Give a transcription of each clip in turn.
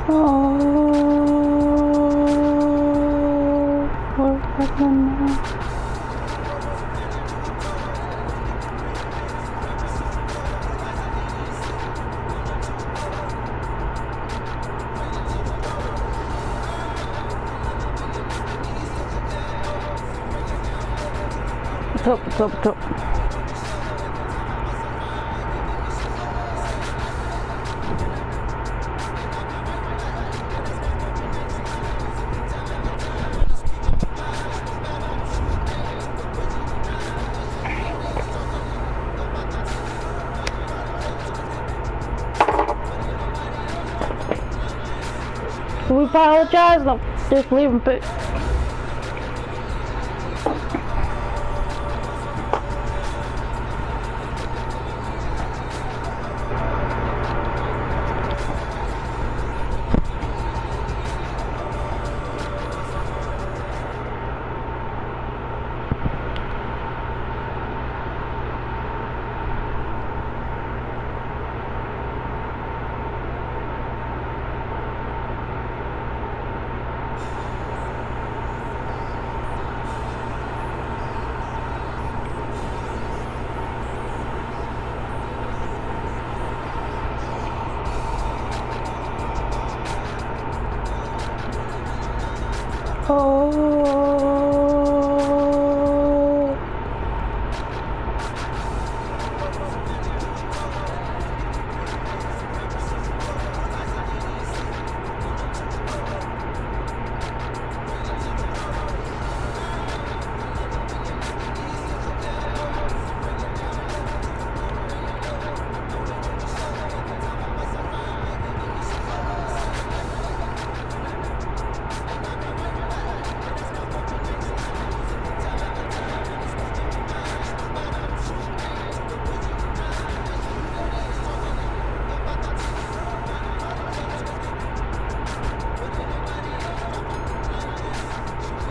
Oh, what's happening now? What's up? We apologize, no, just leave him put.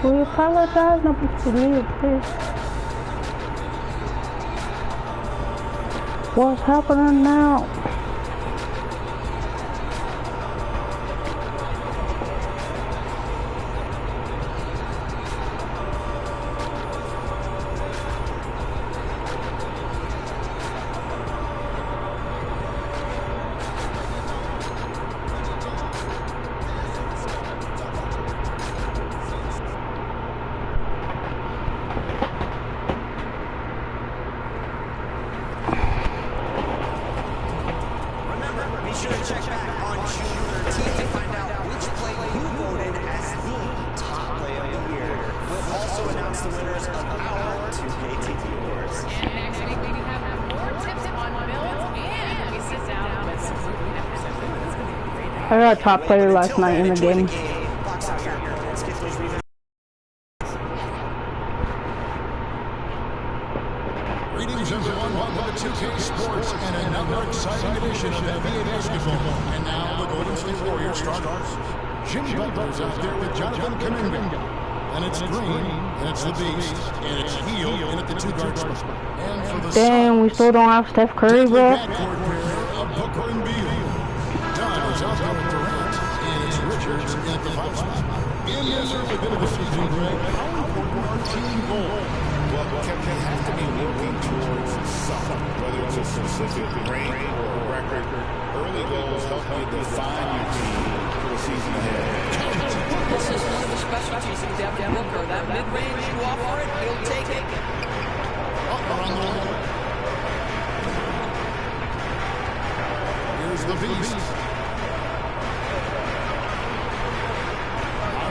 We apologize, no, please. What's happening now? I got a top player last night in the game. Greetings everyone, welcome to 2K Sports and another exciting edition of NBA basketball. And now the Golden State Warriors starters. Jimmy Butler's out there with Jonathan Kuminga. And it's Green, and it's the Beast, and it's Heel in at the two-guard spot. And for the Damn, we still don't have Steph Curry, bro. Booker and Beal. Dunn is out there with Durant, and it's Richards at the 5 spot. In this early bit of the season, Greg, how important are team goals? Well, you have to be working towards something, whether it's a specific rank or a record. Early goals help you define your team for the season ahead. This is one of the specialties of Devin Booker. That mid-range, you offer it, he'll take it. Here's the Beast.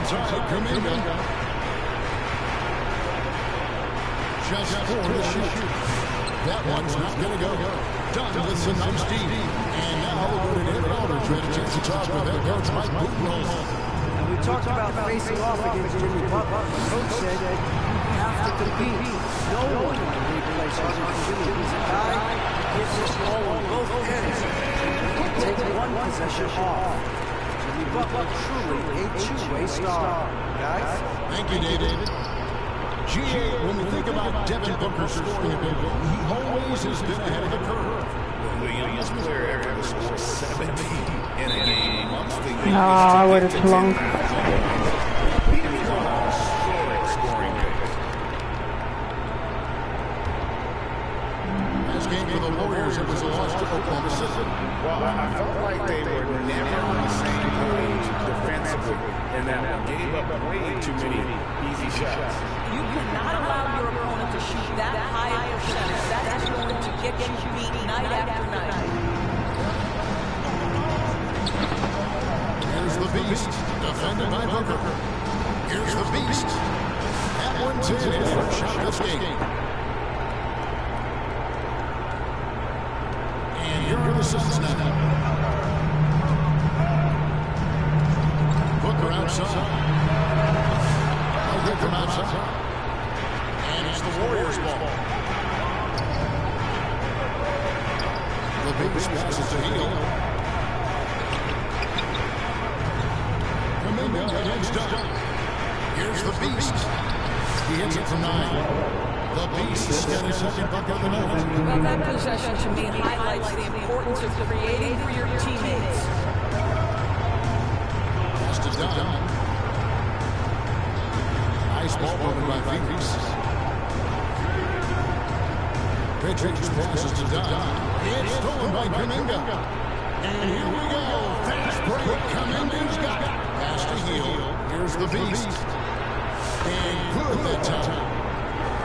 Outside Kuminga. Just for the shoot. That one's not going to go. Dunn with some nice deep. And now we'll go to David Aldridge. We had a chance to talk with head coach Mike Budenholzer. And we talked about facing off against Jimmy Butler. The coach said you have to compete. No one can replace Jimmy. He's a guy who gives us all on both ends. Take one possession off. Jimmy Butler, truly a two-way star. Guys? Thank you, David. When we think think about Devin Booker scoring ability, he always has been ahead of the curve. The youngest player ever to score 70 in a game amongst the youngest. Ah, I waited too long. Last game for the Warriors, it was a loss to Oklahoma City. Well, I felt like they were never on the same page defensively, and that one gave up way too many easy shots. You cannot allow your opponent to shoot that high a percentage. That is going to get you beat night after night. Here's the Beast, defended by Booker. Here's the Beast. That one's in his first shot this game. And here are the Suns now. Booker outside. I'll get from outside. And it's the Warriors' ball. The Beast passes to Hill. Kuminga against Dunn. Here's the Beast. He hits it from 9. The Beast is getting second bucket of the night. Well, that possession to me highlights the importance of creating for your teammates. Pass to Dunn. Nice ball movement by Phoenix. Patriots passes to Dunn. It's stolen by Kuminga. And here we go. Fast break. Kuminga's got it. Pass to Hill. Here's the Beast. And good that time.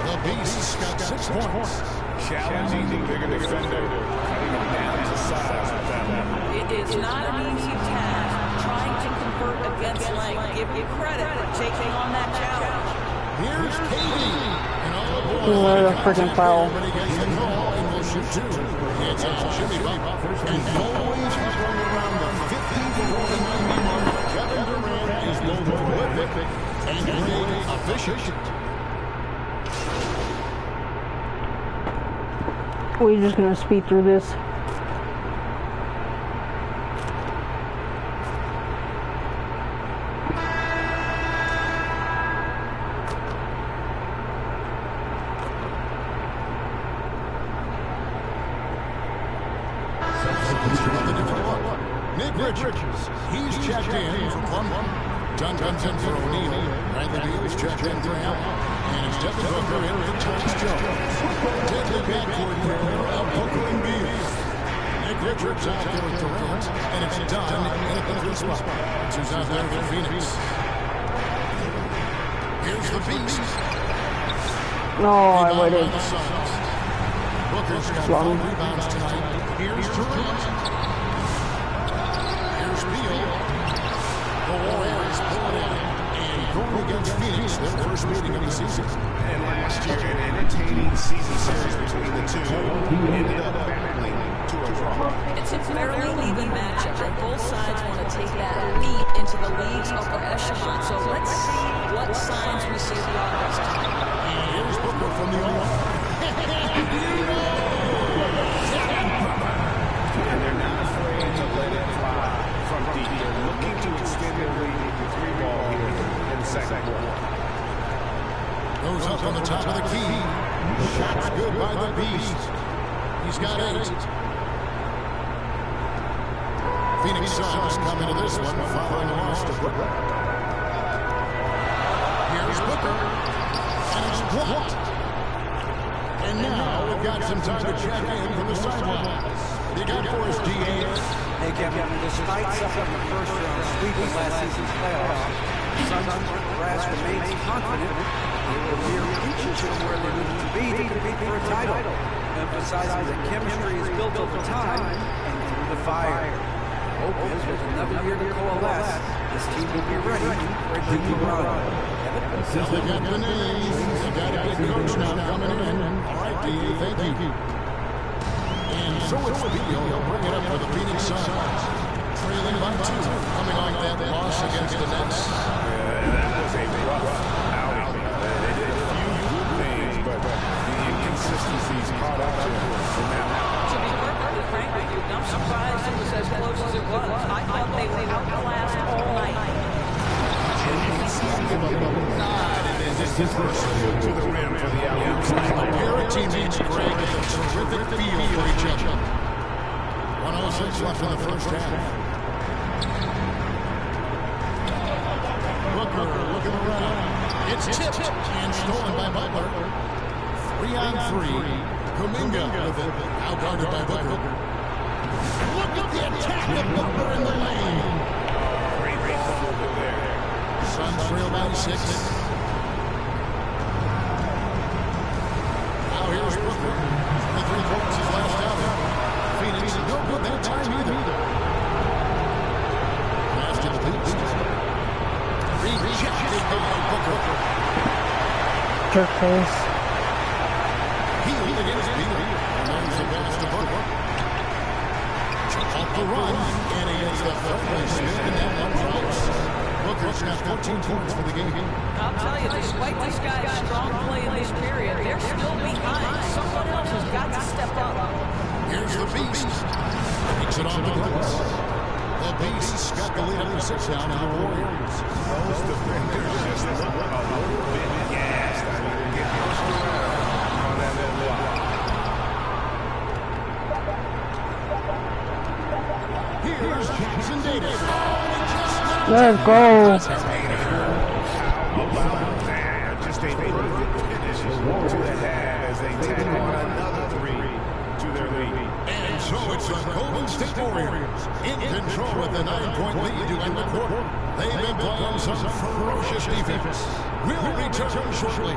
The Beast's got 6 points. Challenging the bigger defender, cutting him down to size with that one. It is not an easy task trying to convert against length. Give you credit for taking on that challenge. Here's KD. And all aboard. What a freaking foul. But he gets the call and will shoot 2. It's a Jimmy Butler. And always hovering around the 50-49 mark. Kevin Durant is both prolific and great efficient. We're just gonna speed through this. Nick Richards, he's checked in for Plumlee. Dunn comes in for O'Neal. Bradley Beal's checked in for Allen. And it's Devin Booker in for Tyus Jones. Deadly backcourt pair of Booker and Beal. Nick Richards out there with Durant. And it's Dunn in at the 3 spot. Who's out there for Phoenix. Here's the Beast. Oh, I waited. Booker's got 4 rebounds tonight. Here's Durant. Here's Beal. The Warriors pull it in. And going against Phoenix, their first meeting of the season. And last year, an entertaining season series between the two ended up battling to a draw. It's a fairly even matchup, and both sides want to take that lead into the league's upper echelon. So let's see what signs we see of progress tonight. And here's Booker from the arm. And they're not afraid to let it fly from deep. They're looking to extend their lead with the 3-ball here in the second quarter. Goes up on the top of the key. Shot's good by the Beast. He's got 8. Phoenix Suns come into this one following a loss to Brooklyn. Here's Booker. And it's blocked. And now we've got some time to check in from the sidelines. What do you got for us, DA? Hey, Kevin, despite suffering the first round sweep of last season's playoffs, Suns brass remains confident they were mere inches from where they needed to be to compete for a title, emphasizing that chemistry is built over time and through the fire. Hope is with another year to coalesce, this team will be ready for a deep run. Since they got the names, they got a good coach now coming in. All right, DA, thank you. And so it's Beal. He'll bring it up for the Phoenix Suns. Trailing by 2. Coming off that loss against the Nets. That was a rough outing. They did a few good things, but the inconsistencies caught up to them from that. To be perfectly frank with you, I'm surprised it was as close as it was. I thought they were outclassed all night. And you can see them up. And then this is to the rim for the alley-oop slam. Pair of teammates, Greg, a terrific feel for each other. 1:06 left in the first half. Booker looking around. It's tipped and stolen by Butler. 3-on-3. Kuminga with it. Now guarded by Booker. Look at the attack of Booker in the lane. Great over there. Suns trail by 6. Now here's Booker. 23 points his last outing. Phoenix no good that time either. Pass to the Beast. Rejected by Booker. Jerk face. Healed against Beal. And there's the pass to Booker. Off the run. And he gets the fairway spin. And that one drops. Booker's got 14 points for the game. I'll tell you, despite this guy's strong play in this period, they're still behind. Someone else has got to step up. Here's the Beast. Takes it on the glass. The Beast's got the lead up to 6 now. Now the Warriors. Those defenders just look a little bit gassed. I mean, they're getting pushed around on that little block. Here's Jackson Davis. Let's go. How about that? Just a little bit finish to the half as they take on another 3 to their lead. And so it's the Golden State Warriors in control with a 9-point lead to end the quarter. They've been playing some ferocious defense. We'll return shortly.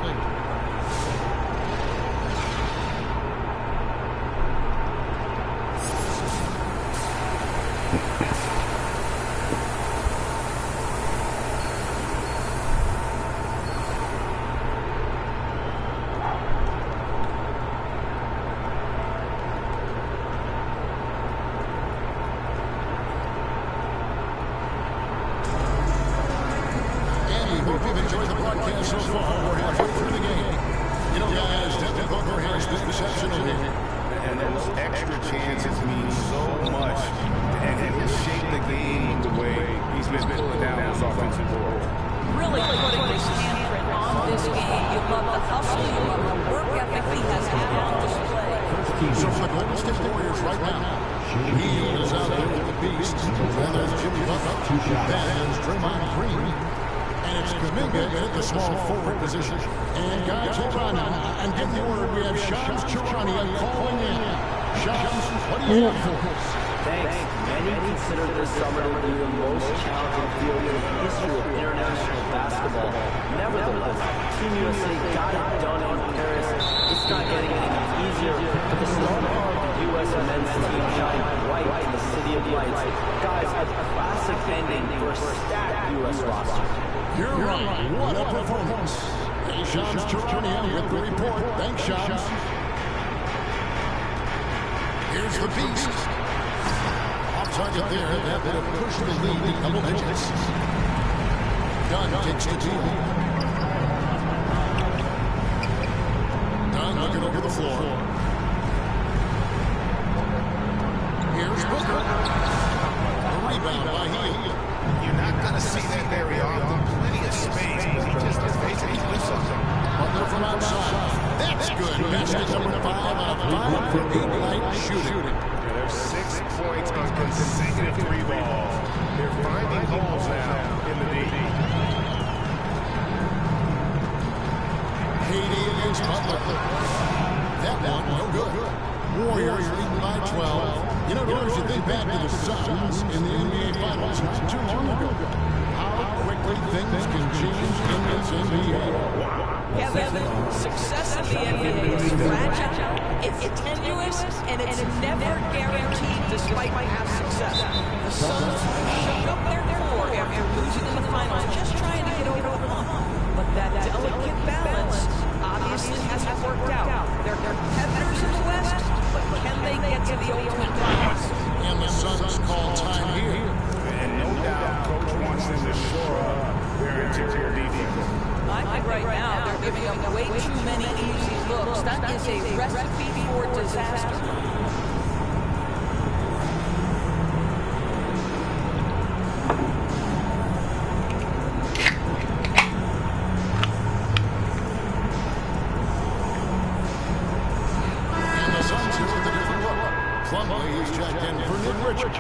Hope you've enjoyed the broadcast so far. We're halfway through the game. You know, guys, Devin Booker has been exceptional here. And those extra chances mean so much. And he'll shape the game the way he's been pulling down his offensive board. Really putting his handprint on this game. You love the hustle, you love the work ethic he has had on display. So for the Golden State Warriors right now, he is out there with the Beast. And there's Jimmy Butler. Then there's Draymond Green. And it's Kuminga in the small forward position. And guys, hold on now. And give the order. We have Shams Charania calling in. Shams, what do you have for us? Thanks. Many consider this summer to be the most challenging field in the history of international basketball. Nevertheless, Team USA got it done in Paris. It's not getting any easier, but the star power of the U.S. men's team shined bright in the City of Lights. Guys, a classic ending for a stacked U.S. roster. You're right. What a performance. Hey, Shams Charania with the report. Thanks, Shams. Here's the Beast. Off target there. That would have pushed the lead to double digits. Dunn takes the deal. Dunn looking over the floor. Here's Booker. A rebound by Hield. You're not going to see that very often. Plenty of space. He just basically lifts something. Butler from outside. That's good. Basket number 5 out of 5 for 8-night shooting. There's 6 points on consecutive 3 balls. They're finding holes now in the D. KD against Butler. That one, no good. Warriors leading by 12. You know, Doris, you think back to the Suns in the NBA Finals not too long ago. How quickly things can change in this NBA. Yeah, success in the NBA is fragile, it's tenuous, and it's never guaranteed despite past success. The Suns shook up their floor after losing in the finals, just trying to get over the hump. But that delicate balance obviously hasn't worked out. They're competitors in the West, but can they get to the ultimate finals? And the Suns call time here. And no doubt, Coach wants them to shore up their interior defense. I think right now they're giving up way too many easy looks. That is a recipe for disaster. checked in for Nick Richards.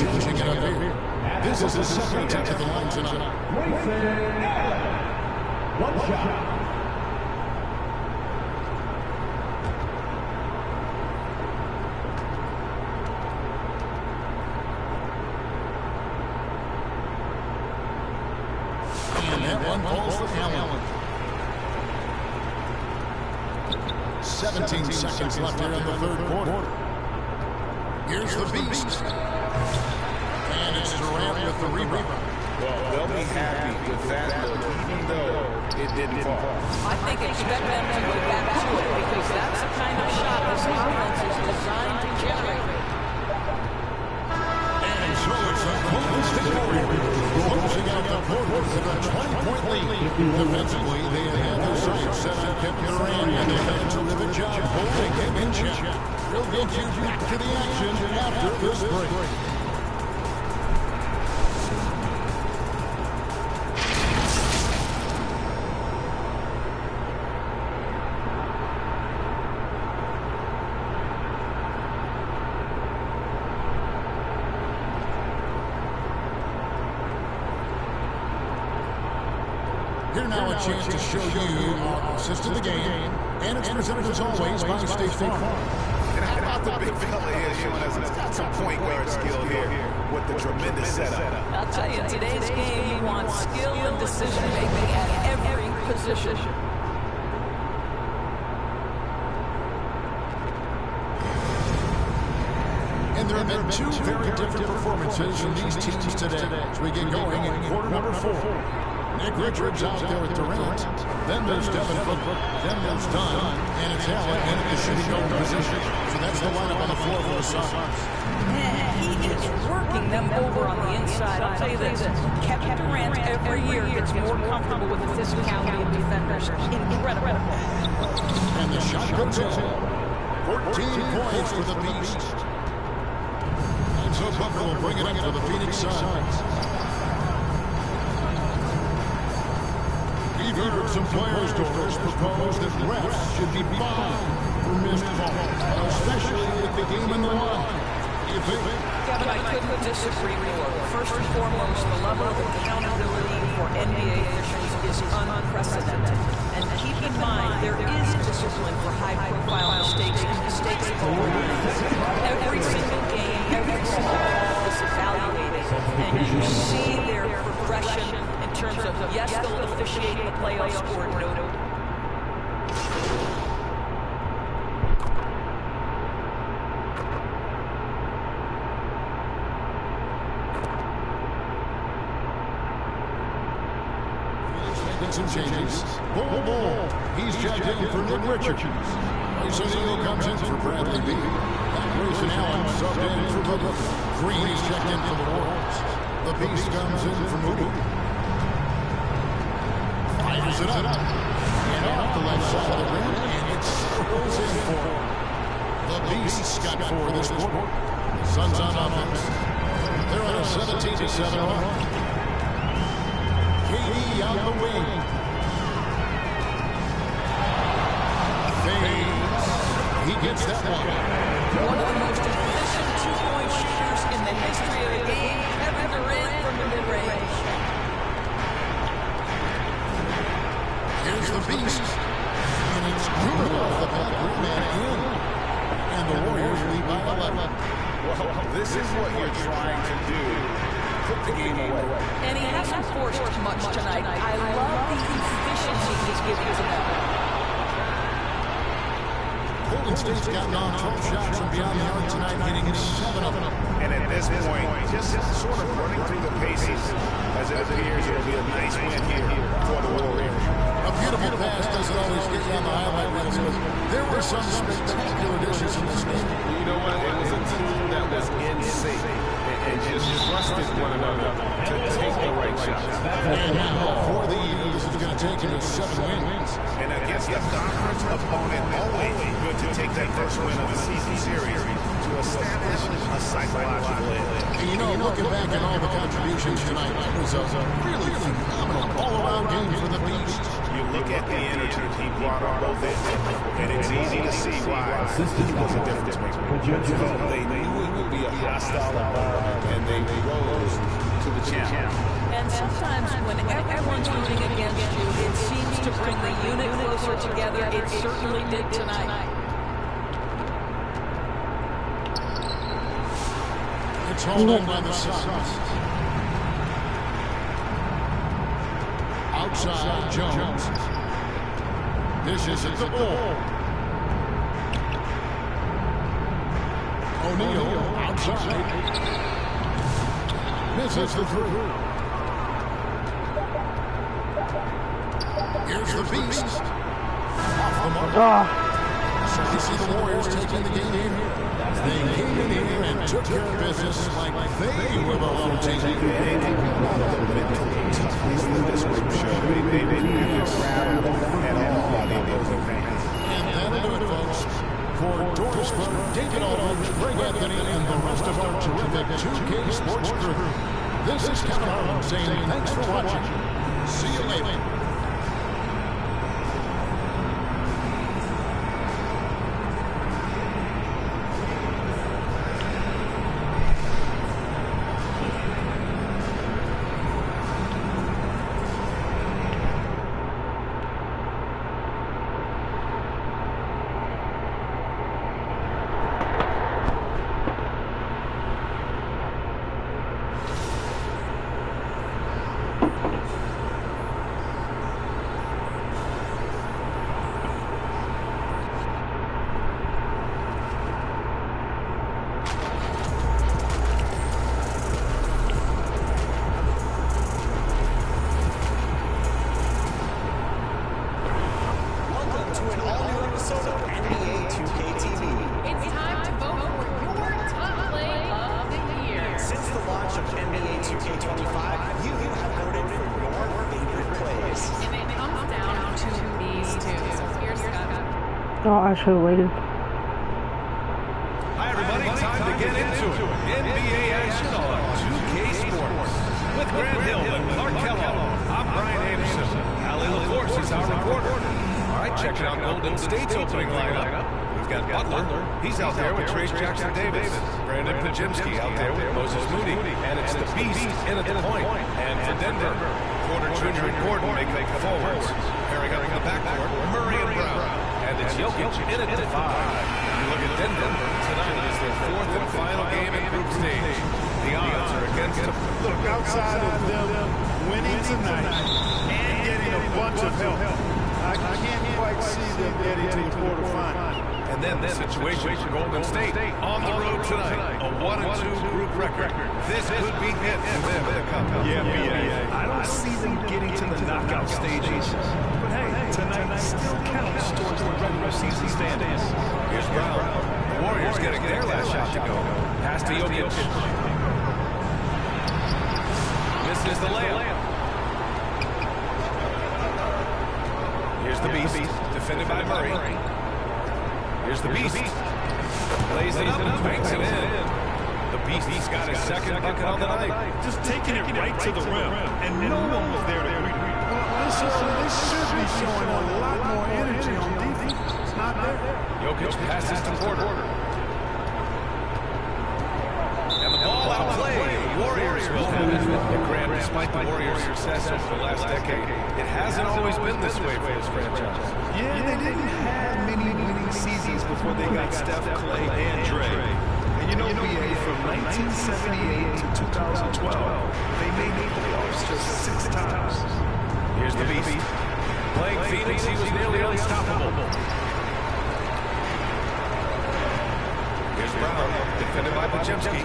Changing it up here. This is the second attempt at the line tonight. One shot. And that one falls for Allen. 17 seconds left here in the third quarter. Here's the beast. And it's Durant with the rebound. Well, they'll be happy with that look, even though it didn't fall. I think expect them to go back to it because that's the kind of shot this offense is designed to generate. And so it's a Golden State Warriors closing out the quarter with a 20-point lead. Defensively, they had their sights set on Kevin Durant, and they've done a terrific job holding him in check. We'll get you back to the action after this break. Here now a chance to show you our assist of the game, and it's presented as always by State Farm. And how about the big fella here showing us he's got some point guard skill here with the tremendous setup. I'll tell you, in today's game, you want skill and decision-making at every position. And there have been two very different performances from these teams today as we get going in quarter number 4. Nick Richards out there with Durant. Then there's Devin Booker. Then there's Dunn. And it's Allen in the shooting guard position. So that's the lineup on the floor for the Suns. He is working them over on the inside. I'll tell you this, Kevin Durant every year gets more comfortable with the physicality of defenders. Incredible. And the shot goes in. 14 points for the Beast. And so Booker will bring it up for the Phoenix Suns. We've heard some players' doors propose that refs should be fined for missed calls, especially with the game in the line. You think? Kevin, I couldn't disagree more. First and foremost, the level of accountability for NBA officials is unprecedented. And keep in mind, there is discipline for high-profile mistakes, and mistakes go on. Every single game, every single ball is evaluated, and you see their progression in terms of, yes, they'll officiate the playoff score, no. Some changes. Bull. He's checked in for Nick Richards. Grayson Allen comes in for Bradley Beal. And Grayson Allen subbed in for Booker. Green is checked in for the Warriors. The Beast comes in for Moody. Fires it up. And off the left side of the rim. And it circles in for the Beast's got 4 this quarter. The Suns on offense. They're on a 17-7 run. KD on the wing. Fades. He gets that one. One of the most efficient two-point shooters in the history of the game. Kevin Durant from the mid-range. Here's the Beast. And it's good off the back rim and in. And the Warriors lead by 11. Well, this is what you're trying to do. Put the game away. And he hasn't forced much tonight. I love the efficiency he's giving to them. Golden State's gotten on 12 shots from beyond the arc tonight, hitting 7 of them. And at this point, just sort of running through the paces as it appears it'll be a nice win here for the Warriors. A beautiful pass doesn't always get you on the highlight reels, but there were some spectacular dishes in this game. You know what? It was a team that was in sync and just trusted one another to take the right shots. And now, for the Eagles, this is going to take him to 7 wins. And against against a conference opponent, always good to take that first win of the season series to establish a psychological edge. And you know, looking back at all the contributions tonight, it was a really phenomenal all-around game for the Beast. You look at the energy he brought on both ends, and it's easy to see why he was a difference maker. They knew it would be a hostile environment, and they rose to the challenge. And sometimes when everyone's rooting against you, it seems to bring the unit closer together. It certainly did tonight. It's hauled in by the Sox. Outside Jones. Dishes at the ball. O'Neal outside. Misses the through. Here's the Beast. Off the mark. So you see the Warriors taking the game here. They came in here and took care of business like they were the home team. This group showed they didn't have to grab at all by the opposing fans. And that'll do it, folks. For Doris Burke, David Aldridge, Greg Anthony, and the rest of our terrific 2K Sports crew, this is Kevin Harlan saying thanks for watching. See you later. Oh, I should have waited. Hi, everybody. Time to get into it. NBA action on 2K Sports. With Grant Hill and Clark Kellogg, I'm Brian Anderson. Allie LaForce is our reporter. All right, checking out Golden State's opening lineup. We've got Butler. He's out there with Trace Jackson-Davis. Brandon Podziemski out there with Moses Moody. And it's the Beast in at the point. And for Denver, Porter Jr. and Gordon making the forwards. Pairing up in the backcourt, Murray and Brown. And it's Jokic in at the 5. You look at Denver, tonight is their 4th and final game in group stage. The odds are against them. Look, outside of them winning tonight and getting a bunch of help, I can't quite see them getting to the quarterfinals. And then the situation for Golden State on the road tonight. A 1-2 group record. This could be it for them in the cup. Yeah, I don't see them getting to the knockout stages. But hey, tonight still counts towards the regular season standings. Here's Brown. The Warriors getting their last shot to go. Pass to Jokic. Misses the layup. Here's the Beast, defended by Murray. Here's the Beast. Lays it up and banks it in. The Beast's got his second bucket on the night. Just taking it right to the rim, and no one was there to greet him. They should be showing a lot more energy on defense. It's not there. Jokic passes to Porter. And the ball outplayed. Warriors will have it. Grant, despite the Warriors' success over the last decade, it hasn't always been this way for this franchise. Yeah, they didn't have many winning seasons before they got Steph, Clay, and Dre. And you know, BA, from 1978 to 2012, they made the playoffs just 6 times. Here's the Beast. Playing Phoenix, he was nearly unstoppable. Here's Brown, defended by Podziemski.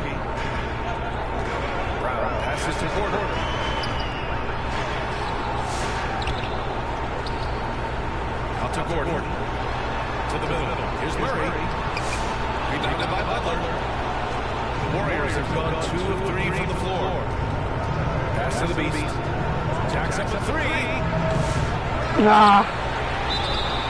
Brown passes to Porter. Out to Gordon. To the middle. Here's Murray. Rebounded by Butler. The Warriors have gone 2 of 3 from the floor. Pass to the Beast. Jacks up the 3. Nah.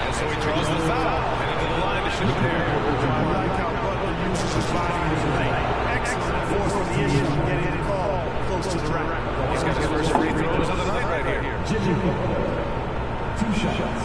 And draws the foul. Heading to the line to shoot there. I like how Butler uses his body tonight. Excellent forcing the issue and getting the call close to the rack. He's got his first free throws of the night right here. Jimmy Butler, 2 shots.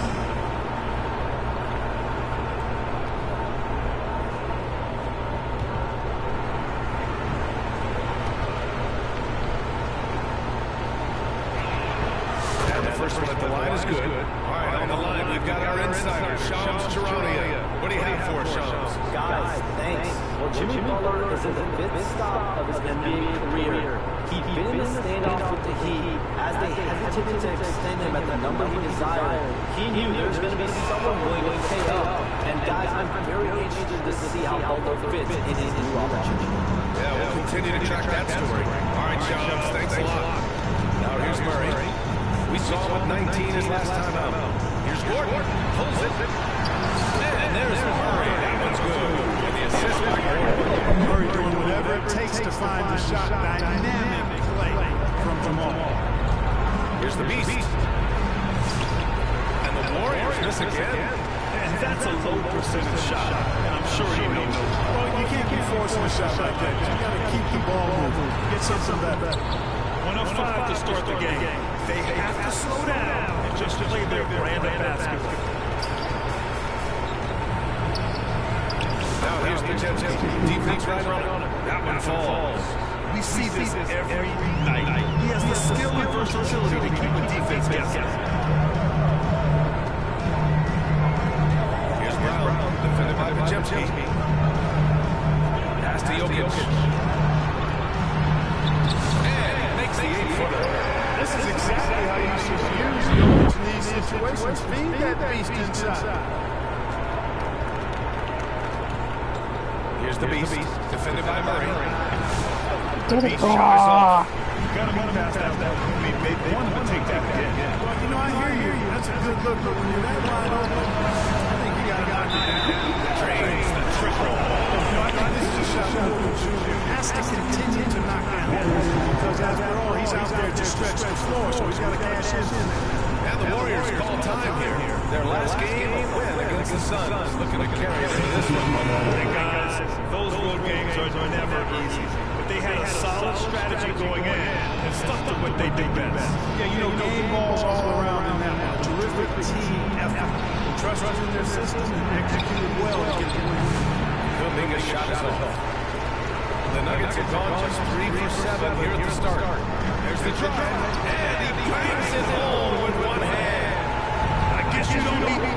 First one at the line is good. All right, on the line, we've got our insider, Shams Charania. What do you have for us, Shams? Guys, thanks. Well, Jimmy Butler is in the 5th stop of his NBA career. He'd been in a standoff with the Heat as they hesitated to extend him at the number he desired. He knew there was going to be someone willing to pay up. And guys, I'm very interested to see how Butler fits in his new opportunity. Yeah, we'll continue to track that story. All right, Shams, thanks a lot. Now here's Murray. We saw him at 19 his last time out. Here's Gordon. Pulls it. And there's Murray. That one's good. And the assist by Gordon. Murray doing whatever it takes to find the shot. Dynamic play from Jamal. Here's the Beast. And the Warriors miss again. And that's a low percentage shot. And I'm sure he knows. Well, you can't be forcing a shot like that. You got to keep the ball moving. Get something better. 105 to start the game. They have to slow down and just play their brand of basketball. Now here's the defense right on it. That one falls. We see this every night. He has the skill and versatility to keep a defense guessing. Here's Brown, defended by Podziemski. Pass to Jokic. And makes the 8-footer. This is exactly how you should use Jokic in these situations. Feed that beast inside. Here's the Beast, defended by Murray. Get it. You got to move past that. They want to take that again. Well, you know, I hear you. That's a good look, but when you're that wide open, I think you got to knock it down. Trains the triple. This is a shot Jokic has to continue to knock down. Because after all, he's out there to stretch the floor, so he's got to cash in. And the Warriors call time here. Their last game win against the Suns. Looking to carry it into this one. Hey guys, those road games are never easy. But they had a solid strategy going in and stuck to what they did best. Yeah, you know, game balls all around in that one. Terrific team effort. Trusted in their system and executed well to get the win. Kuminga shot is off. The Nuggets have gone just 3 for 7 here at the start. There's the drive, and he bangs it home with one hand. I guess you don't need me.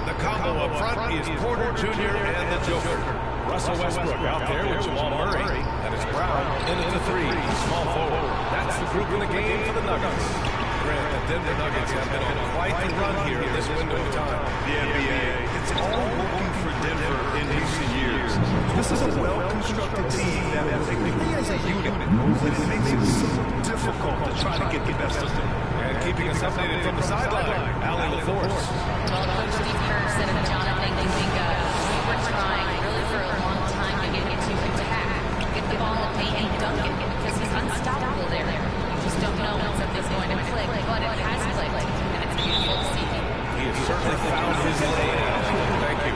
The combo up front is Porter Jr. and the Joker. Russell Westbrook out there with Jamal Murray. And it's Brown in at the 3, small forward. That's the group in the game for the Nuggets. Grant, the Denver Nuggets have been on quite the run here in this window of time. The NBA, it's all working for Denver in recent years. This is a well-constructed team that they play as a unit, but it makes it so difficult to try to get the best of them. And keeping us updated from the sideline, Allie LaForce. Well, Coach Steve Kerr said of Jonathan Kuminga, we were trying really for a long time to get him to attack, get the ball in the paint and dunk it, because he's unstoppable there. You just don't know when something's going to click, but it has clicked, and it's beautiful to see. He has certainly found his lane. Thank you.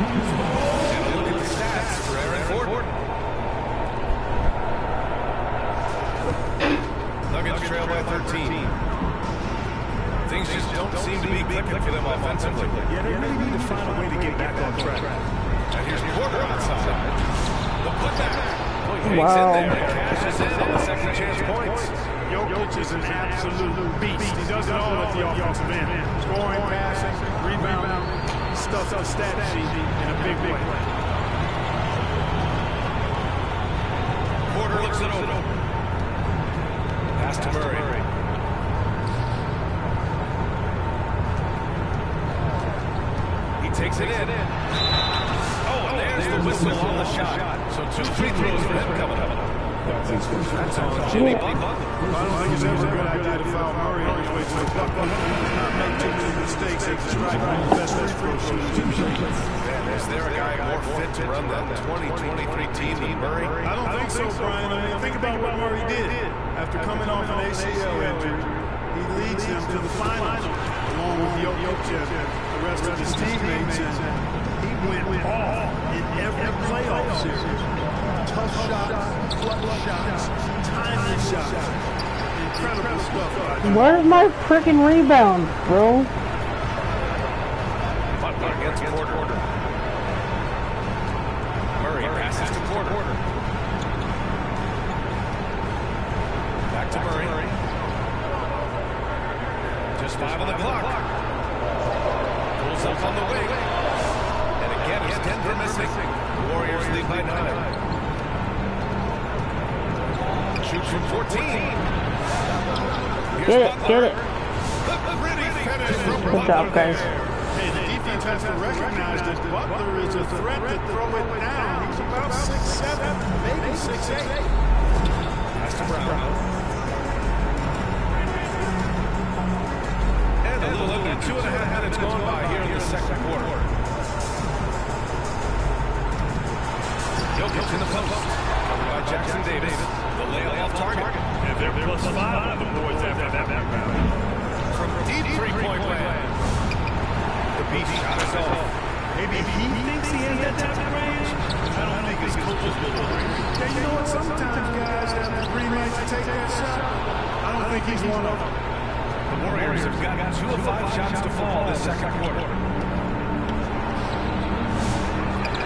And a look at the stats for Aaron Gordon. Nuggets trail by 13. Things just don't seem to be clicking for them offensively. Yeah, they really need to find a way to get back on track. And here's Porter outside. The putback. He Wow. hangs in there and cashes in on the second chance points. Jokic is an absolute beast. He does it all at the offensive end. Scoring, passing, rebounding, stuff the stat sheet in a big way. Porter looks it over. Pass to Murray. He takes it in. Oh, and there's the whistle on the shot. So 2 free throws for him coming up. That's on Jimmy Butler. I don't think it's ever a good idea to foul Murray on his way to the bucket. Not make too many mistakes and strike one of the best free throw shooters. Is there a guy more fit to run that 2023 team than Murray? I don't think so, Brian. I mean, think about what Murray did. After coming off an ACL injury, he leads them to the finals, along with Jokic and the rest of his teammates. And he went off in every playoff series. Tough shots, clutch shots, timely shots. Incredible stuff. Where's my freaking rebound, bro? Butler gets Porter. Murray passes to Porter. Back to Murray. Just 5 on the clock. Pulls up on the wing. And again, it's Denver missing. The Warriors lead by 9. Shoots from 14. Get it. Good job, guys. Hey, the defense has to recognize that Butler is a threat to throw it down. He's about 6'7", maybe 6'8". Pass to Brown. And a little over 2.5 minutes gone by here in the second quarter. Jokic in the post. Covered by Jackson Davis. The layup off target. And they're plus 5 on the boards after that rebound. From deep three-point land. The beat shot is off. Maybe he thinks he has that type of range. I don't think his coaches will agree. Yeah, you know what? Sometimes guys have the green light to take that shot. I don't think he's one of them. The Warriors have gotten 2 of 5 shots to fall this second quarter.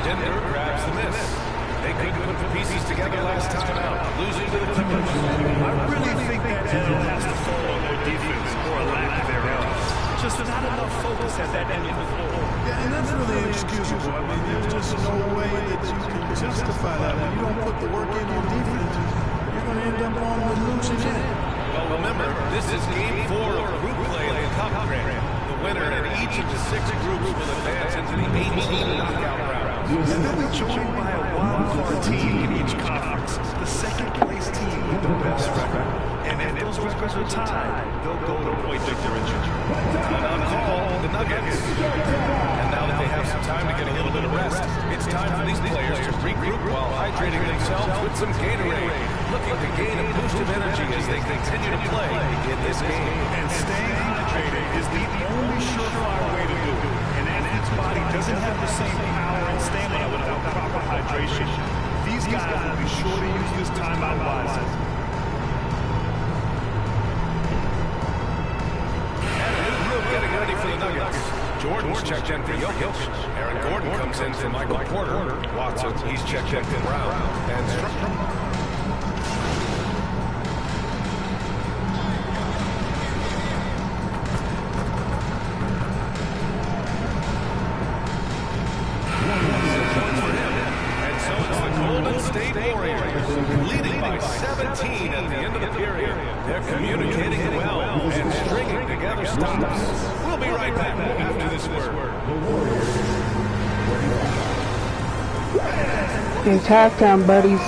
Denver grabs the miss. They couldn't put the pieces together last time out, losing to the Clippers. I really think that L has to fall on their defense or a lack thereof. Just not enough focus at that end of the floor. Yeah, and that's really inexcusable. I mean, there's just no way that you can justify that. When you don't put the work in on defense, you're going to end up on the losing end. Well, remember, this is game 4 of group play in the Cup Grand. The winner in each of the 6 groups will advance into the 18 knockout rounds. And they'll be joined by a wild-card team in each conference. The second-place team with the best record. And if those records are tied, they'll go to point differential. And on call, the Nuggets. And now that they have some time to get a little bit of rest, it's time for these players to regroup while hydrating themselves with some Gatorade, looking to gain a boost of energy as they continue to play in this game. And staying hydrated is the only surefire way to do it. An athlete's body doesn't have the same power and stamina without proper hydration. These guys will be sure to use this timeout wisely. Getting ready for the Nuggets. Jordan's checked in for Jokic. Aaron Gordon comes in for Michael Porter. Watson, he's checked in for Brown. And so it's the Golden State Warriors, leading by 17 at the end of the period. They're communicating well and stringing together stops. We'll be right back after this word. In halftime, buddies.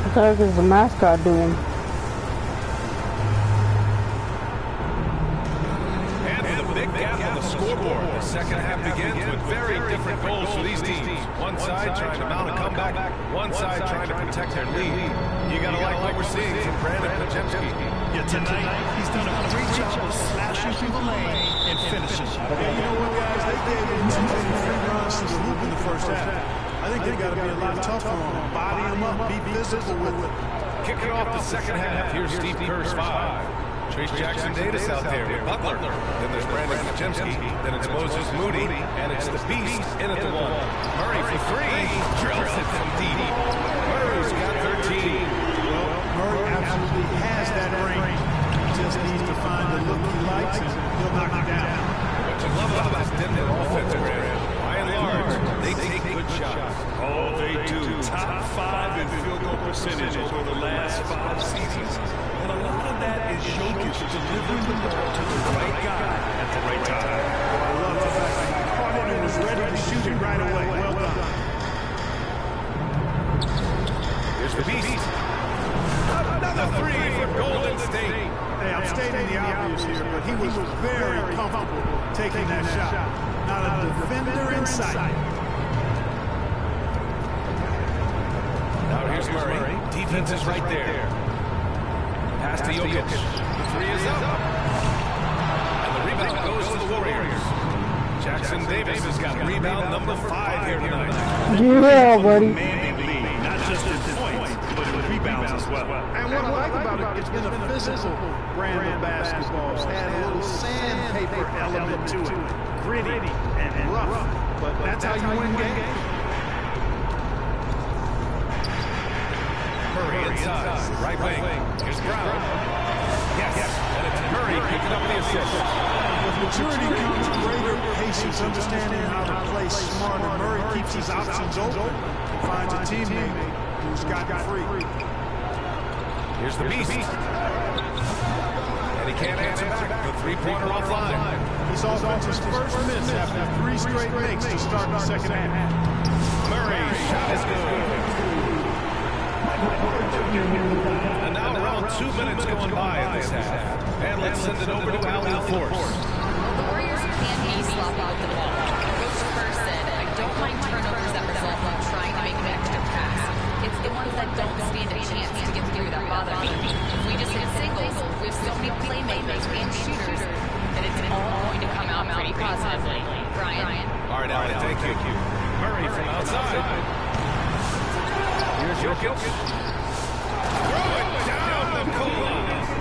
What the heck is the mascot doing? And the big gap on the scoreboard. The second half begins with very different goals for these teams. One side trying to mount a comeback, one side trying to protect their lead. You gotta like what we're seeing from Brandon Podziemski. Yeah, tonight he's done a great job of slashing through the lane and finishing. Yeah, you know what, guys? They gave him 2 free runs to the hoop in the first half. I think they got to be a lot tougher on him. Body him up, be physical with it. Kicking off the second half, here's Steve Kerr's 5. Trace Jackson Davis out there with Butler. Then there's Brandon Podziemski. Then it's Moses Moody. And it's the Beast in at the wall. Murray for 3. Drills it from deep. Murray's got 13. Well, Murray percentage over the last 5 seasons. And a lot of that is Jokic delivering the ball to the right guy at the right time. I love the fact that he caught it and was ready to shoot it right away. Well done. Here's the beast. Another three for Golden State. Hey, I'm stating the obvious here, but he was very comfortable taking that shot. Not a defender in sight. Now here's Murray. Defense is right there. Pass to Jokic. The three is up. And the rebound goes to the Warriors. Jackson Davis has got rebound number 5 here tonight. Yeah, buddy. Not just in points, but in rebounds as well. And what I like about it, it's been a physical brand of basketball. It's had a little sandpaper element to it. Gritty and rough. But that's how you win games. Murray inside, right wing. Here's Brown. Yes, and it's Murray picking up the assist. With maturity comes greater patience, understanding how to play smarter. Murray keeps his options open and finds a teammate who's gotten free. Here's the beast. And he can't answer back. The three-pointer offline. He's offense his first miss after 3 straight makes to start the second half. Murray's shot is good. And now around 2 minutes going by in this half. And let's send it over to Allie LaForce. The Warriors can be sloppy with the ball. Coach Spurs said, I don't mind turnovers that result from trying to make an extra pass. It's the ones that don't stand a chance to get through that bother me. If we just hit singles, we have so many playmakers and shooters that it's all going to come out pretty positively. Brian. All right, Allie, thank you. Murray from outside. Here's Jokic. Throw it down the Nikola.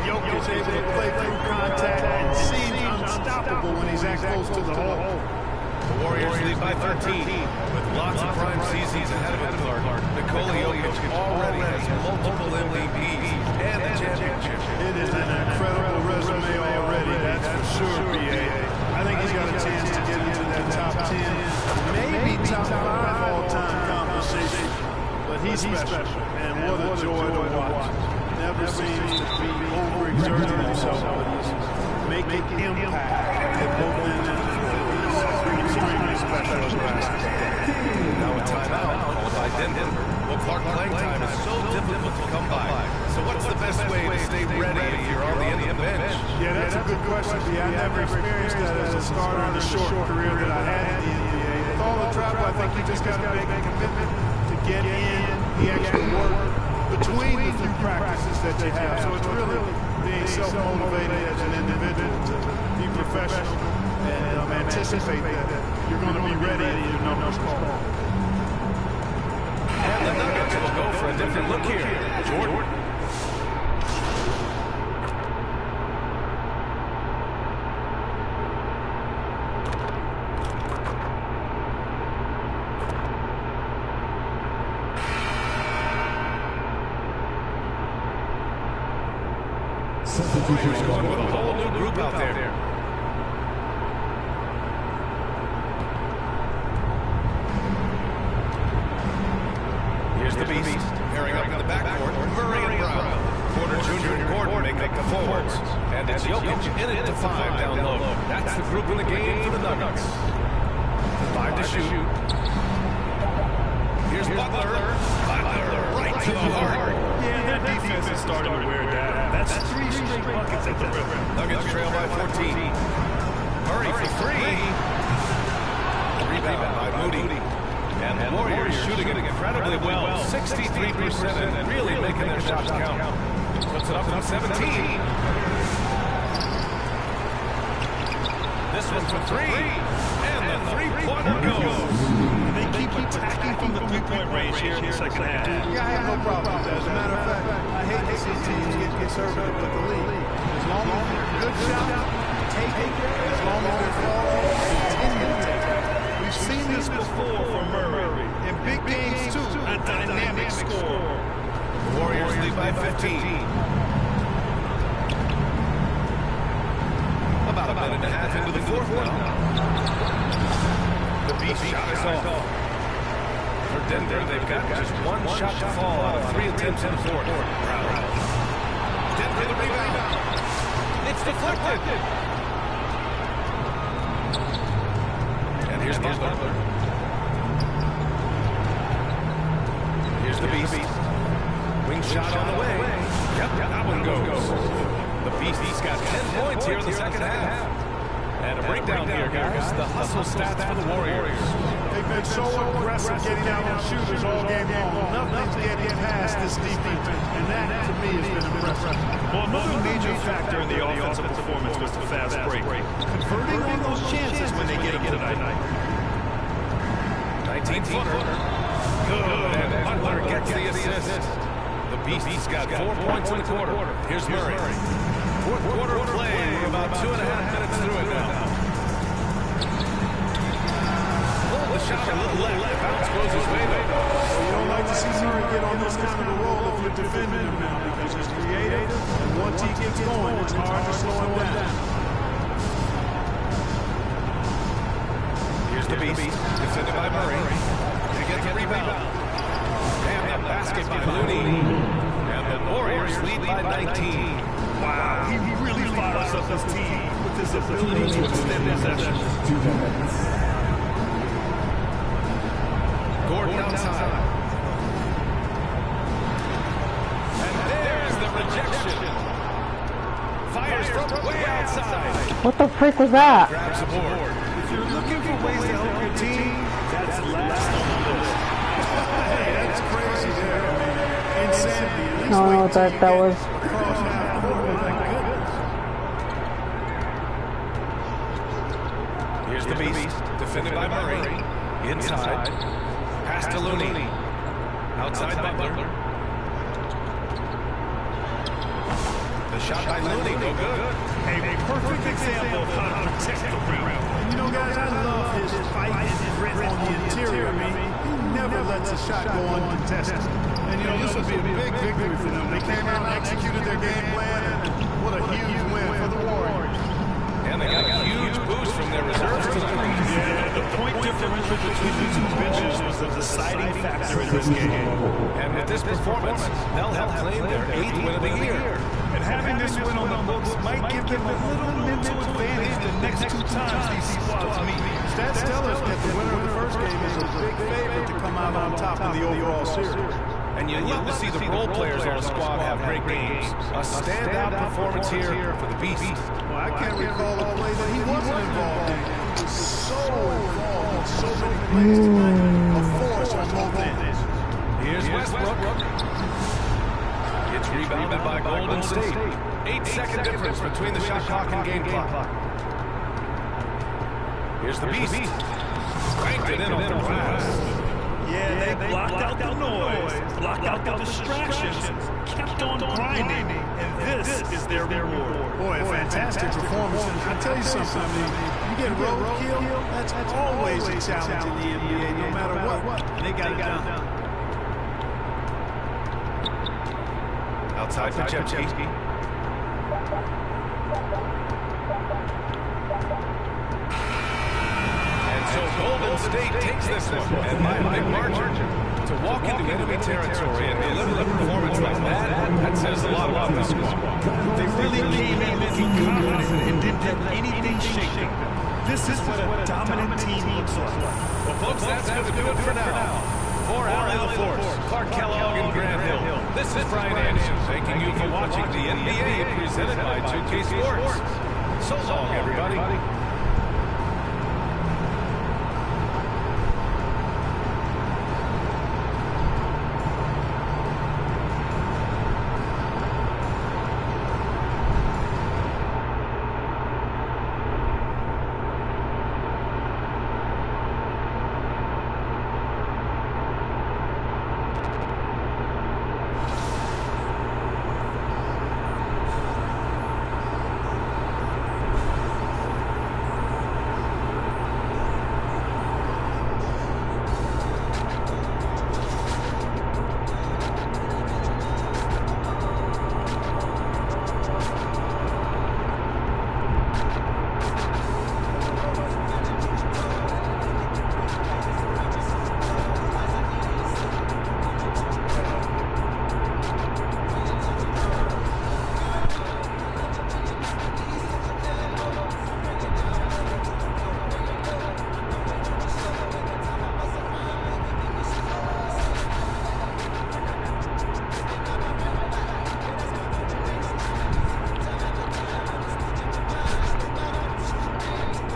Jokic is able to play through contact and seems unstoppable when he's that close to the hole. The Warriors lead by 13 with lots of prime seasons ahead of him, Clark. Nikola Jokic already has multiple MVPs and a championship. It is an incredible resume already, that's for sure, B.A. I think he's got a chance to get into that top 10, maybe top 5 all-time conversation. But he's special, and what a joy to watch. Never seems to be overexerting himself, but he's making impact at both ends of the floor. He's extremely special as basketball. Now a timeout called by Denver. Well, Clark, playing time is so difficult to come by. So what's the best way to stay ready if you're on the end of the bench? Yeah, that's a good question, B. I never experienced that as a starter in the short career that I had in the NBA. With all the travel, I think you just got to make a commitment to get in the extra work between the few practices that you have. So it's really being self-motivated as an individual to be professional and anticipate that you're going to be ready and your numbers called. And the Nuggets will go for a different look here. Jordan. Warriors going with a whole new group out there. Here's the beast, pairing up in the backcourt, Murray and Brown. Porter Jr. and Gordon make up the forwards. And it's Jokic in it to 5 down low. That's the group in the game for the Nuggets. 5 to shoot. Here's Butler. Butler right to the heart. Yeah, that defense is starting to wear down. That's 3 straight buckets at the rim. Nuggets trail by 14. Murray for 3. Rebound by Moody. And the Warriors shooting it incredibly well. 63% and really making their shots count. Puts it up on 17. This one for 3. And the three-pointer goes. They keep attacking from the three-point range here in the second half. Yeah, I have no problem with that. As a matter of fact, I hate to see teams get conservative with the lead. As long as they're a good shot, take it. As long as they're falling, continue to take it. We've seen this before from Murray. In big games, too, a dynamic score. Warriors lead by 15. About a minute and a half into the fourth now. The beast shot is off. For Denver, they've got just one shot to fall out of 3 attempts in the fourth. Denver, the rebound. It's deflected. And here's Butler. Here's the Beast. Wing shot on the way. Yep, that one goes. The Beast's got 10 points here in the second half. And a breakdown here, guys. The hustle stats for the Warriors. They've been so aggressive getting out on shooters all game long. Nothing's getting past this defense, and that, to me, has been impressive. Well, another major factor in the offensive performance was the fast break. Converting on those chances when they get them tonight. 19-footer. Good. And Butler gets the assist. The Beast's got 4 points in the quarter. Here's Murray. Fourth quarter of play. We're about 2.5 minutes through it now. Pull the shot a little left. Bounce goes his way, though. You don't like to see Murray get on this kind of a roll if you're defending him now, because he's creative, and once he gets going, it's hard to slow him down. Here's the Beast, defended by Murray. They get the rebound. And the basket by Looney. And the Warriors lead by 19. Wow, he really fires up his team with his ability to extend possession. Gordon outside. And there's the rejection. Fires from way outside. What the frick was that? Grabs the board. If you're looking for ways to help your team, that's last on the list. Hey, that's crazy there. I mean, insanity. No, that was. Here's the Beast, defended by Murray. Inside. Pass to Looney. Outside Butler. The shot by Looney, no good. A perfect example of how to protect the rim. You know, guys, I love his fight and grit on the interior. I mean, he never lets a shot go uncontested. And, you know, this will be a big victory for them. They came out and executed their game plan, and what a huge win for the Warriors. And they got a huge boost from their reserves tonight. Yeah, the point differential between the two benches was the deciding factor in this game. And with this performance, they'll have claimed their 8th win of the year. And having this win on the books might give them a little mental advantage the next 2 times these squads meet. Stats tell us that the winner of the first game is a big favorite to come out on top in the overall series. And you love to see the role players on a squad have great games. A standout performance here for the Beast. Well, I can't recall a play that he wasn't involved in. He was so involved in so many plays tonight. A force on both ends. Here's Westbrook. It's rebounded by Golden State. 8-second difference between the shot clock and game clock. Here's the Beast. Cranked it in on the glass. Yeah, they blocked out the noise, blocked out the distractions, kept on grinding, and this is their reward. Boy, a fantastic performance. And I tell you something, I mean, you get roadkill, that's always a challenge in the NBA, no matter what. And they got it done. Outside Podziemski. So Golden State takes this one, and by a big margin. To walk into enemy territory and deliver a performance like that says a lot about this squad. They really came in looking confident and didn't let anything shake them. This is what a dominant team looks like. Well, folks, that's going to do it for now. For Allie LaForce, Clark Kellogg, and Grant Hill, this is Brian Anderson, thanking you for watching the NBA presented by 2K Sports. So long, everybody.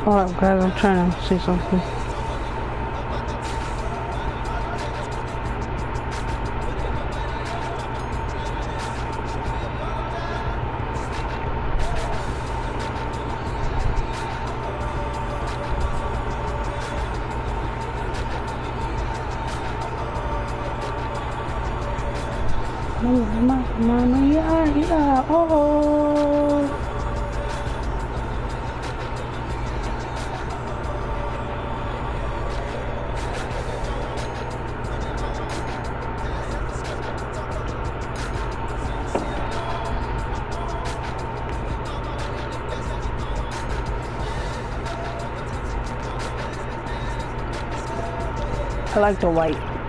Hold up, guys, I'm trying to see something. Mama, yeah, oh. I like the white.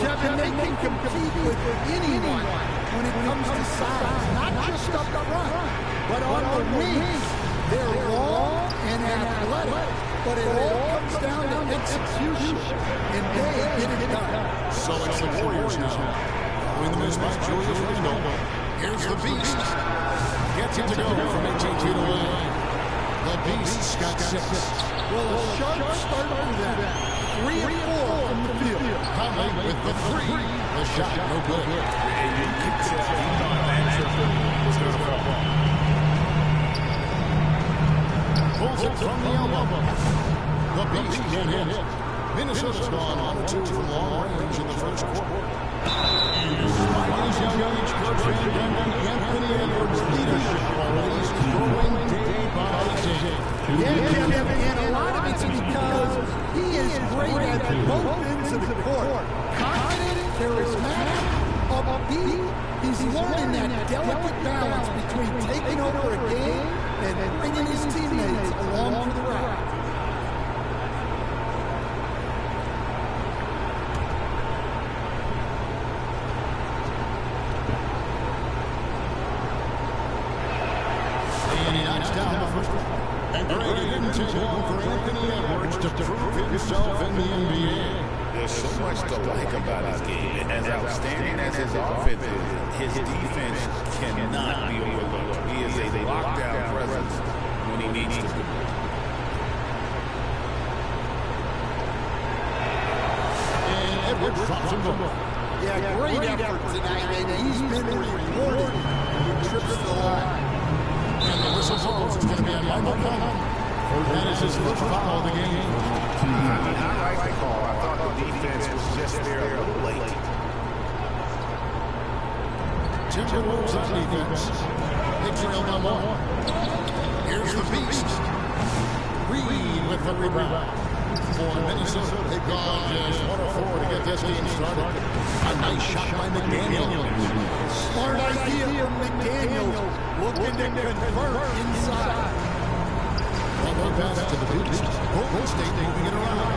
Kevin, they can compete with anyone when it comes to size, not just up front, but on the wings. They're long and athletic, but it all comes down to execution, and they get it done. So it's the Warriors now. Following the miss by Julius Randle. Here's the Beast. Gets it to go from 18 feet away. The Beast's got 6. Well, a sharp start to that. 3 and 4 from the field. Conley with the 3. The shot, no good. And you can tell he thought that triple was going to fall. Pulls it from the elbow. The Beast can't hit. Minnesota's gone 1-2 from long range in the first quarter. Despite his young age, Coach Van Gundy, Anthony Edwards' leadership already is growing day by day. Yeah, Kevin, and a lot of it's because he is great at both ends of the court. Confident, charismatic, upbeat. He's learning that delicate balance between taking over a game and bringing his teammates along for the ride. Himself in the NBA. There's so much to like about his game, and as outstanding as his offense is, his defense cannot be overlooked. He is a lockdown presence when he needs to be. And Edwards drops him both. Yeah, great effort tonight, and he's been rewarded when he trips the line. And the whistle blows. It's going to be on Michael Conley. That is his first foul of the game. I like the call. I thought the defense was just there a little late. Timberwolves on defense. They trail by 1. Here's the Beast. Reed with the rebound. For Minnesota, they've gone just 1-4 to get this game started. A nice shot by McDaniel. Smart idea from McDaniel. Looking to convert inside. One pass to the Beast. Golden State moving it around.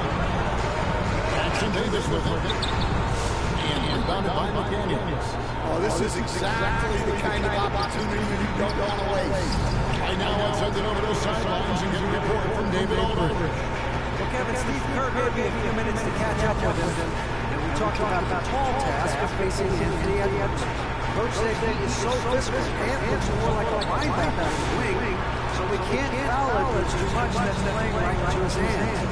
Jackson Davis with it. And rebounded by McDaniels. Oh, this is exactly the kind of opportunity you don't want to waste. Right now, I'll send it over to the sidelines and get a report from David Aldridge. Well, Kevin, Steve Kerr gave me a few minutes to catch up with him. And we talked about the tall task of facing Anthony Edwards. Coach said he is so physical and looks more like a linebacker in the wing. So we can't foul Edwards too much that's playing right into his hand.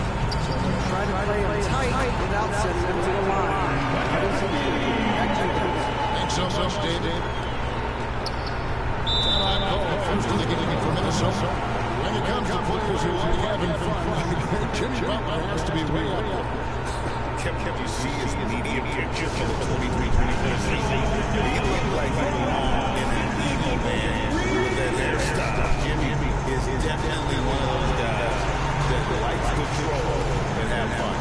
So we're trying to play him tight without sending him to the line. Thanks so much, David. Timeout call first of the game for Minnesota. When it comes to players who are having fun, Jimmy Butler has to be way up there. Can you see his medium picture for the 23-24 season? He looked like he belonged in an emo band with that hairstyle. Jimmy is definitely one of those guys that likes control and have fun.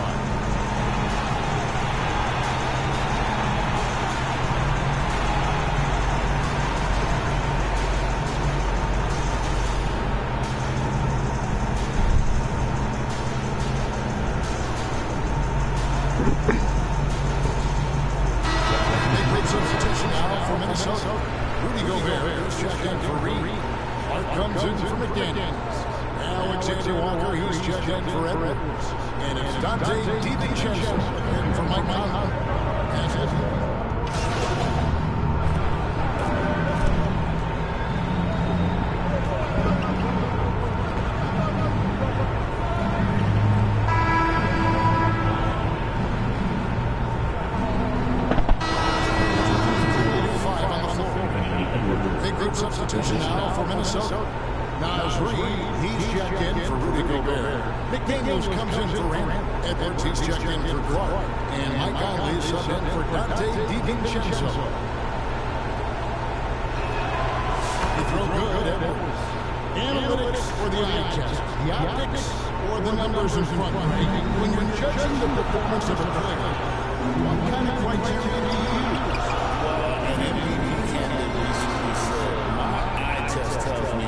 Rudy Gobert is checked in for Reed. Clark comes in for McDaniels. Now Alexander Walker, he's checked in for Edwards. And it's Dante DiVincenzo in for Mike Conley. That's it. Substitution now for Minnesota. Naz Reid, he's checked in for Rudy Gobert. McDaniels comes in for Randle. Edwards, he's checked in for Clark. And Mike Conley is subbed in for Dante DiVincenzo. You throw good, Edwards. Analytics or the eye test? The optics or the numbers in front? When you're judging the performance of a player, what kind of criteria do you use? An MVP candidate recently said, my eye test tells me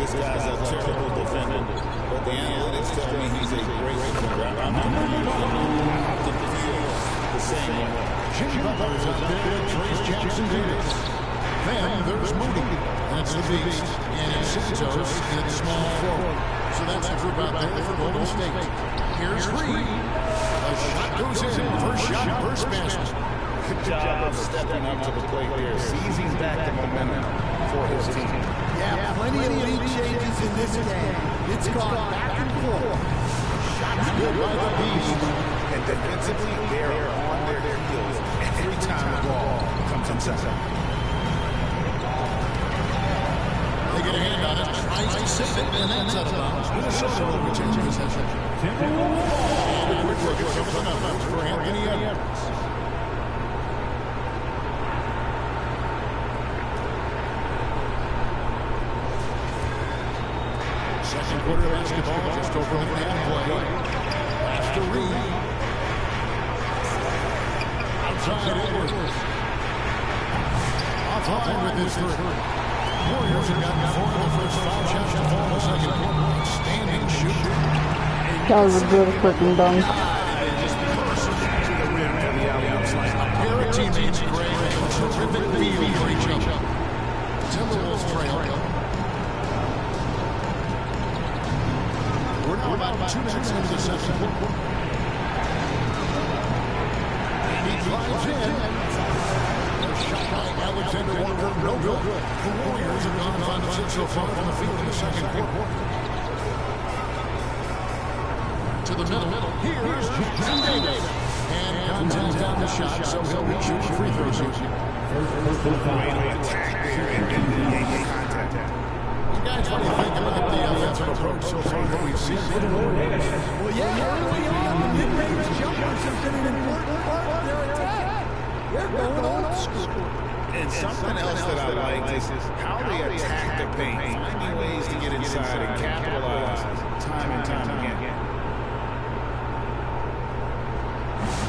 this guy's a terrible defender, but the analytics tell me he's a great defender. I'm not going to use them. I have to feel the same Jimmy Butler's out there with Trace Jackson Davis. Then there's Moody. That's the Beast. And Santos in small forward. So that's the group out there for Golden State. Here's Reed. A shot goes in. First shot, first basket. Good job of stepping up to the plate there, seizing back the momentum for his team. Yeah, plenty of lead changes in this game. It's gone back and forth. Shots good by the Beast. And defensively, they're on their heels every time the ball comes inside. They get a hand on it, tries to save it, and that's out of bounds. Minnesota will retain possession. And a quick look at some of the numbers for Anthony Edwards. Second quarter basketball just over the halfway. After Reed. Outside Edwards. Offline with his three. Warriors have gotten 4 of the first 5 shots to fall in the second quarter. Standing shooter. That was a good freaking dunk. Just burst to the rim on the alley-oop side. A pair of teammates, Gray, and a terrific feel for each other. Timberwolves trail. We're now about 2 minutes into the second quarter. And he drives in. Shot by Alexander Walker, no good. The Warriors have gone 5 of 6 so far from the field in the second quarter. To the middle. Here's Jackson Davis. And contact down the shot, so he'll be shooting free throws here. Attack there and then contact. Guys, what do you think about the offensive approach so far that we've seen? Well, yeah, early on, the mid-range jumpers have been an important part of their attack. They're going old school. And something else that I like is how they attack the paint, finding ways to get inside and capitalize time and time again.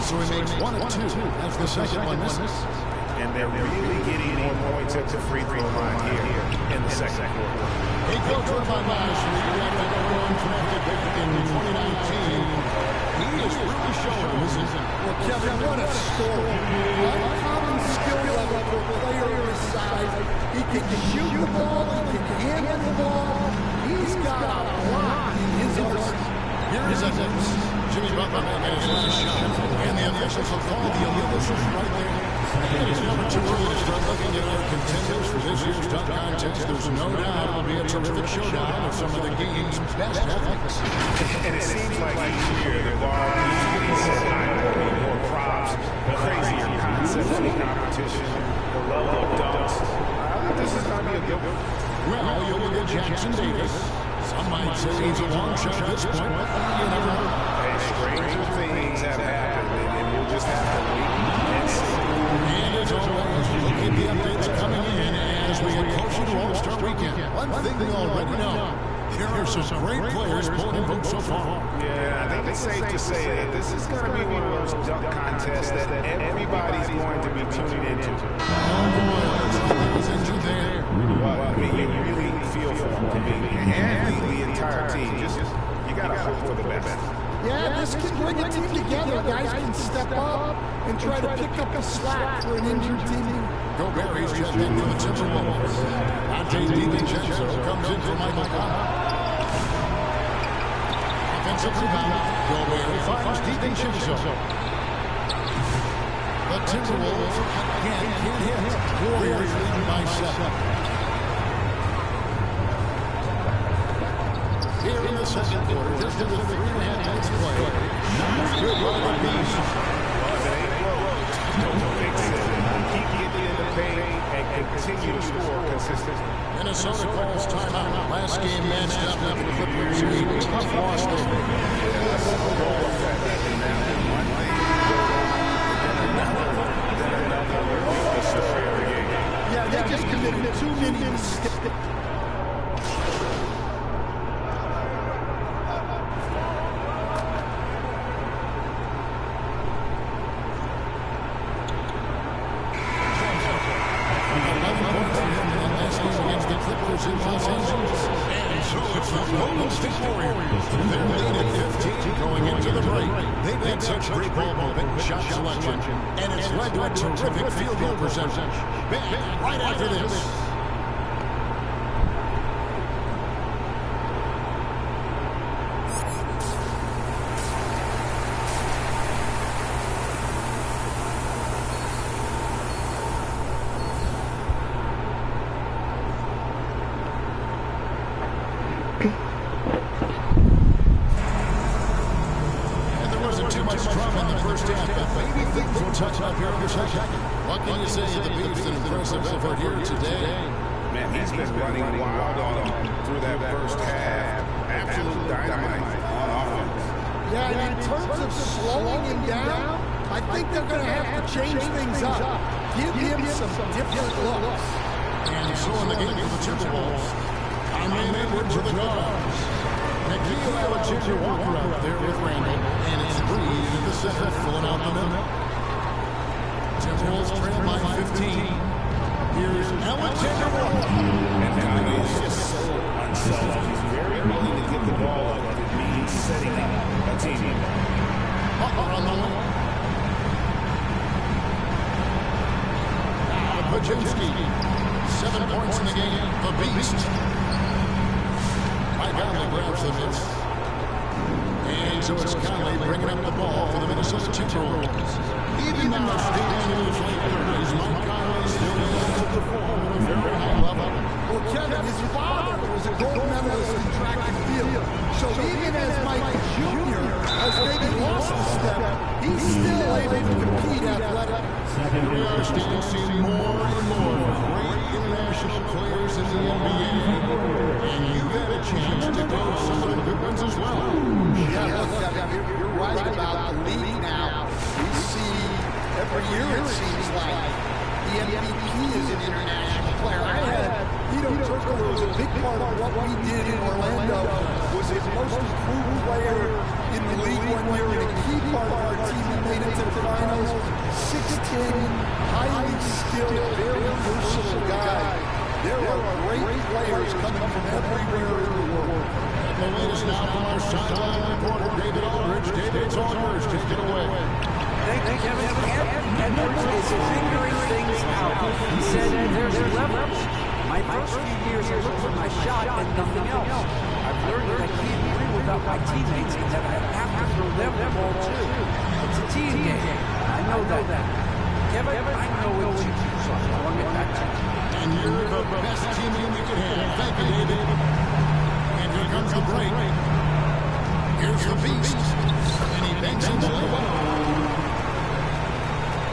So he makes 1 of 2 as the second one misses. And they're really getting more points at the free throw line here in the second quarter. He coached Urban last week after going undrafted in 2019. He is really showing this season. Well, Kevin, what a story. Uncommon skill level for a player of his size. He can shoot the ball, he can handle the ball. He's got a lot in his arsenal. Here is Edwards. Jimmy Butler making his last shot. And the officials will call the illegal shot right there. It is never too early to start looking at our contenders for this year's dunk contest. There's no doubt it will be a terrific showdown of some of the game's best athletes. And it seems like each year the bar keeps getting set higher, more props, crazier concepts in the competition, the level of dunks. I think this is going to be a good one. Well, you look at Jackson Davis. Some might say he's a long shot at this point, but you never know. Hey, stranger things have happened, and we'll just have to wait and see. And as always, look at the updates coming in as we get closer to All-Star Weekend. One thing we already know, there are some great players pulling in votes so far. Yeah, I think it's safe to say that this is going to be one of those dunk contests that everybody's going to be tuning into. Oh boy, he was injured there. Well, I mean, you really feel for him. I mean, and the entire team. Just you got to hope for the best. Yeah, this can bring a team together. Guys can step up and try to pick up the slack for an injured team. Gobert is checked in for the Timberwolves. Dante DiVincenzo comes in for Michael Conley. Offensive rebound. Gobert finds DiVincenzo. The Timberwolves again can't hit. Warriors leading by 7. Here in the second quarter, just under 3.5 minutes played. Good by the Beast. Well, if it ain't broke, don't fix it. Keep getting in the paint and continue to score consistently. Minnesota calls timeout. Last game matched up with the Clippers. A tough loss there. Yeah, they just committed too many mistakes. In Los Angeles. And so it's the Golden State Warriors. They're leading at 15. team going into the break. They've had such great ball movement and shot selection, and it's led to a terrific field goal percentage. Back right after this. Here's the beast, and he banks in the layup.